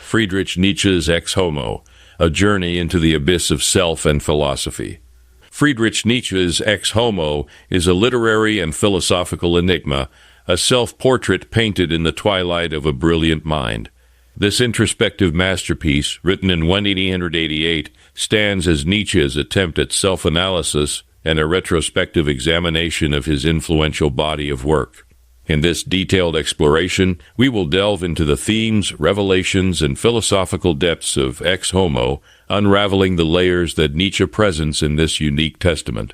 Friedrich Nietzsche's Ecce Homo, A Journey into the Abyss of Self and Philosophy. Friedrich Nietzsche's Ecce Homo is a literary and philosophical enigma, a self-portrait painted in the twilight of a brilliant mind. This introspective masterpiece, written in 1888, stands as Nietzsche's attempt at self-analysis and a retrospective examination of his influential body of work. In this detailed exploration, we will delve into the themes, revelations, and philosophical depths of Ecce Homo, unraveling the layers that Nietzsche presents in this unique testament,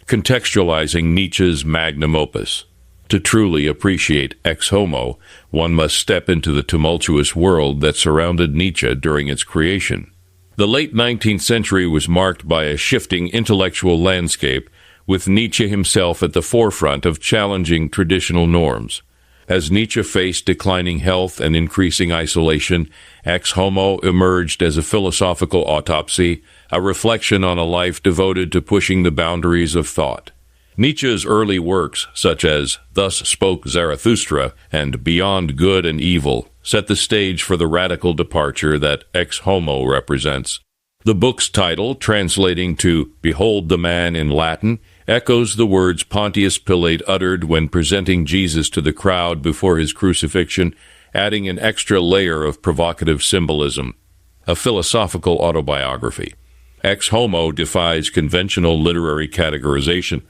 contextualizing Nietzsche's magnum opus. To truly appreciate Ecce Homo, one must step into the tumultuous world that surrounded Nietzsche during its creation. The late 19th century was marked by a shifting intellectual landscape, with Nietzsche himself at the forefront of challenging traditional norms. As Nietzsche faced declining health and increasing isolation, Ecce Homo emerged as a philosophical autopsy, a reflection on a life devoted to pushing the boundaries of thought. Nietzsche's early works, such as Thus Spoke Zarathustra and Beyond Good and Evil, set the stage for the radical departure that Ecce Homo represents. The book's title, translating to Behold the Man in Latin, echoes the words Pontius Pilate uttered when presenting Jesus to the crowd before his crucifixion, adding an extra layer of provocative symbolism. A philosophical autobiography. Ecce Homo defies conventional literary categorization.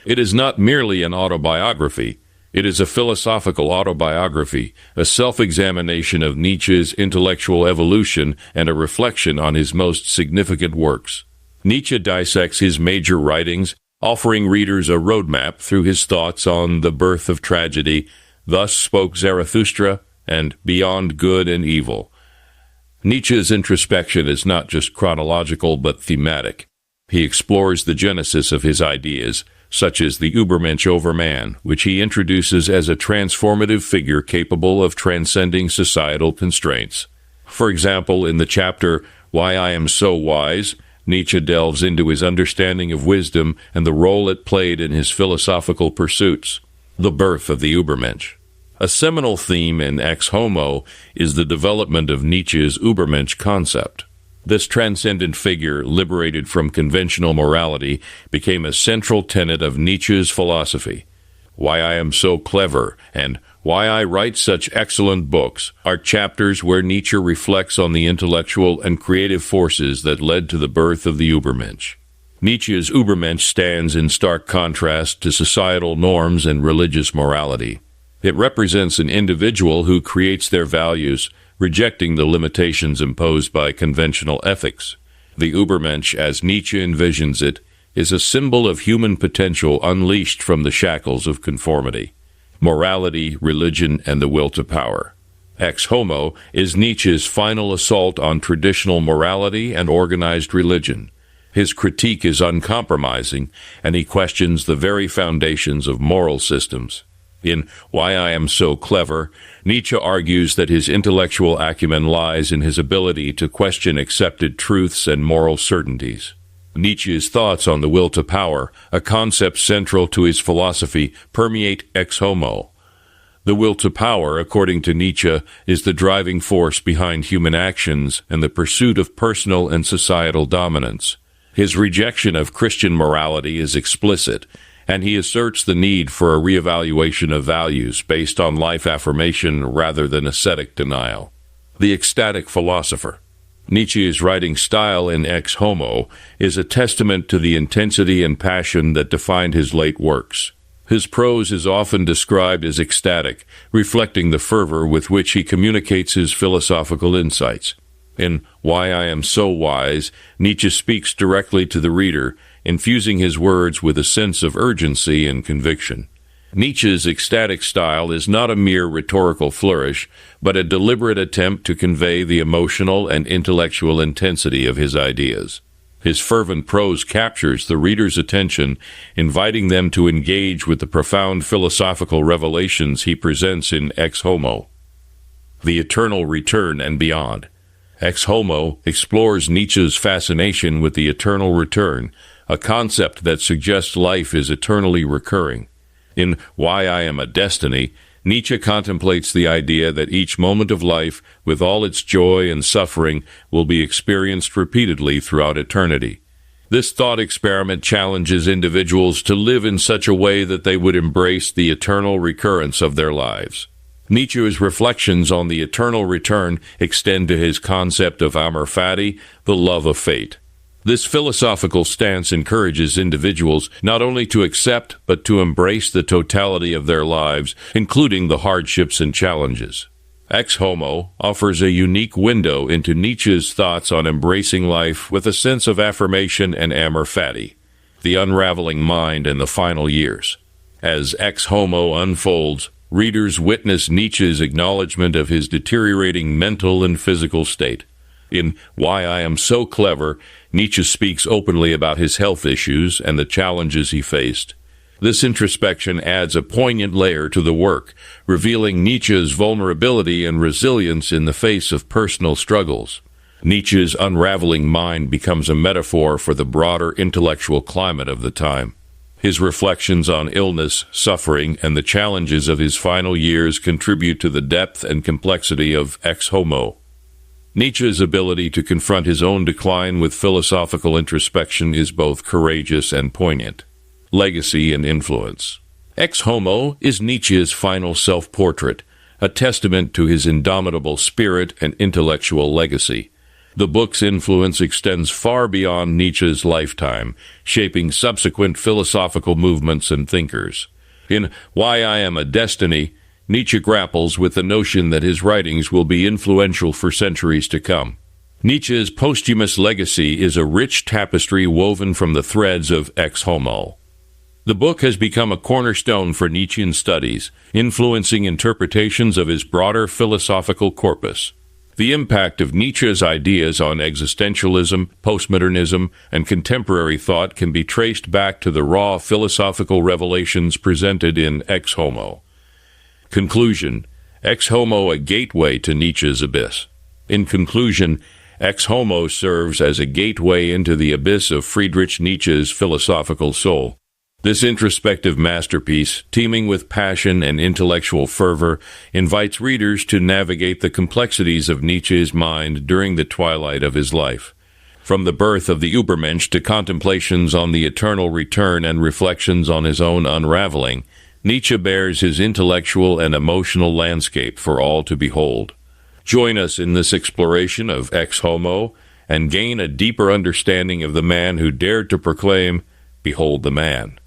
It is not merely an autobiography. It is a philosophical autobiography, a self-examination of Nietzsche's intellectual evolution and a reflection on his most significant works. Nietzsche dissects his major writings, offering readers a roadmap through his thoughts on the birth of tragedy, Thus Spoke Zarathustra, and Beyond Good and Evil. Nietzsche's introspection is not just chronological but thematic. He explores the genesis of his ideas, such as the Übermensch over man, which he introduces as a transformative figure capable of transcending societal constraints. For example, in the chapter Why I Am So Wise, Nietzsche delves into his understanding of wisdom and the role it played in his philosophical pursuits. The birth of the Übermensch. A seminal theme in Ecce Homo is the development of Nietzsche's Übermensch concept. This transcendent figure, liberated from conventional morality, became a central tenet of Nietzsche's philosophy. Why I Am So Clever and Why I Write Such Excellent Books are chapters where Nietzsche reflects on the intellectual and creative forces that led to the birth of the Übermensch. Nietzsche's Übermensch stands in stark contrast to societal norms and religious morality. It represents an individual who creates their values, rejecting the limitations imposed by conventional ethics. The Übermensch, as Nietzsche envisions it, is a symbol of human potential unleashed from the shackles of conformity. Morality, religion, and the will to power. Ecce Homo is Nietzsche's final assault on traditional morality and organized religion. His critique is uncompromising, and he questions the very foundations of moral systems. In Why I Am So Clever, Nietzsche argues that his intellectual acumen lies in his ability to question accepted truths and moral certainties. Nietzsche's thoughts on the will to power, a concept central to his philosophy, permeate Ecce Homo. The will to power, according to Nietzsche, is the driving force behind human actions and the pursuit of personal and societal dominance. His rejection of Christian morality is explicit, and he asserts the need for a reevaluation of values based on life affirmation rather than ascetic denial. The ecstatic philosopher. Nietzsche's writing style in Ecce Homo is a testament to the intensity and passion that defined his late works. His prose is often described as ecstatic, reflecting the fervor with which he communicates his philosophical insights. In Why I Am So Wise, Nietzsche speaks directly to the reader, infusing his words with a sense of urgency and conviction. Nietzsche's ecstatic style is not a mere rhetorical flourish, but a deliberate attempt to convey the emotional and intellectual intensity of his ideas. His fervent prose captures the reader's attention, inviting them to engage with the profound philosophical revelations he presents in Ecce Homo. The Eternal Return and Beyond. Ecce Homo explores Nietzsche's fascination with the eternal return, a concept that suggests life is eternally recurring. In Why I Am a Destiny, Nietzsche contemplates the idea that each moment of life, with all its joy and suffering, will be experienced repeatedly throughout eternity. This thought experiment challenges individuals to live in such a way that they would embrace the eternal recurrence of their lives. Nietzsche's reflections on the eternal return extend to his concept of amor fati, the love of fate. This philosophical stance encourages individuals not only to accept but to embrace the totality of their lives, including the hardships and challenges. Ecce Homo offers a unique window into Nietzsche's thoughts on embracing life with a sense of affirmation and amor fati, the unraveling mind and the final years. As Ecce Homo unfolds, readers witness Nietzsche's acknowledgement of his deteriorating mental and physical state. In Why I Am So Clever, Nietzsche speaks openly about his health issues and the challenges he faced. This introspection adds a poignant layer to the work, revealing Nietzsche's vulnerability and resilience in the face of personal struggles. Nietzsche's unraveling mind becomes a metaphor for the broader intellectual climate of the time. His reflections on illness, suffering, and the challenges of his final years contribute to the depth and complexity of Ecce Homo. Nietzsche's ability to confront his own decline with philosophical introspection is both courageous and poignant. Legacy and influence. Ecce Homo is Nietzsche's final self-portrait, a testament to his indomitable spirit and intellectual legacy. The book's influence extends far beyond Nietzsche's lifetime, shaping subsequent philosophical movements and thinkers. In Why I Am a Destiny, Nietzsche grapples with the notion that his writings will be influential for centuries to come. Nietzsche's posthumous legacy is a rich tapestry woven from the threads of Ecce Homo. The book has become a cornerstone for Nietzschean studies, influencing interpretations of his broader philosophical corpus. The impact of Nietzsche's ideas on existentialism, postmodernism, and contemporary thought can be traced back to the raw philosophical revelations presented in Ecce Homo. Conclusion: Ecce Homo, a gateway to Nietzsche's abyss. In conclusion, Ecce Homo serves as a gateway into the abyss of Friedrich Nietzsche's philosophical soul. This introspective masterpiece, teeming with passion and intellectual fervor, invites readers to navigate the complexities of Nietzsche's mind during the twilight of his life. From the birth of the Übermensch to contemplations on the eternal return and reflections on his own unraveling, Nietzsche bears his intellectual and emotional landscape for all to behold. Join us in this exploration of Ecce Homo and gain a deeper understanding of the man who dared to proclaim, "Behold the man."